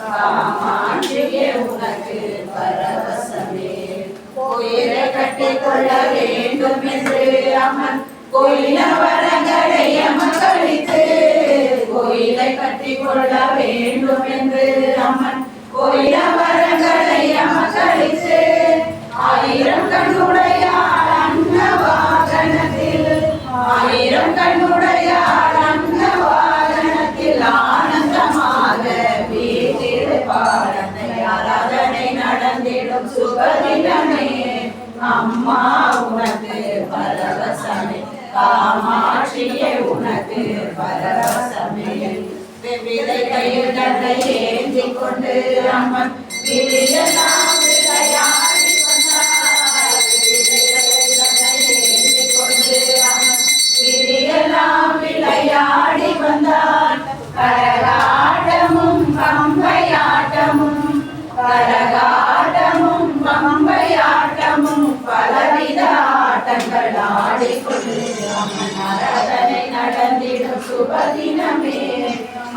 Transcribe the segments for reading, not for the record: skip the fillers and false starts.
காமாட்சியே உனக்கு பரவசமே. கோயிலை கட்டிக்கொள்ள வேண்டும் என்று அம்மன் கோயில வரங்களை அமக்களித்து, கோயிலை கட்டிக்கொள்ள வேண்டும் என்று அம்மன் கோயில வரங்களை அமக்களித்து, ஆயிரம் கண்ணுடையாள் அன்ன வாகனத்தில், ஆயிரம் கண்ணுடையாள் அன்ன வாகனத்தில் ஆனந்தமாக வீட்டிருப்பாள். அன்னை ஆராதனை நடந்திடும் சுபதினமே, அம்மா உனக்கு பரவசமே. காமாட்சியே உனக்கு பரவசமே. விதை கையில் தன்னை ஏந்தி கொண்டு அம்மன் விழியெல்லாம் விளையாடி வந்தாள். ஏந்தி கொண்டு அம்மன் விழியெல்லாம் விளையாடி வந்தாள். கரகாட்டமும் பம்பையாட்டமும், கரகாட்டமும் பம்பையாட்டமும் பலவித ஆட்டங்கள் ஆடிக்கொண்டு அம்மன் ஆராதனை நடந்திடும் சுபதினமே,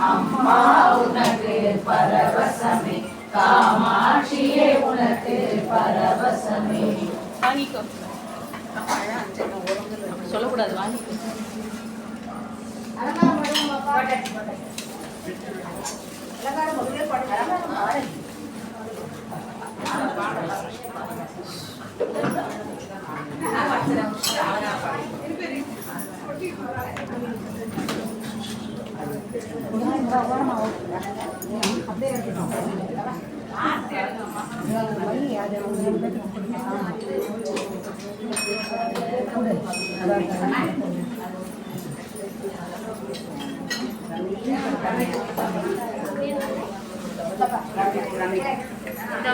அம்மா உனக்கு பரவசமே. காமாட்சியே உனக்கு பரவசமே. வாங்கிக்கோ, சொல்லக்கூடாது, வாங்கிக்கோ.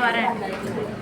வரேன்.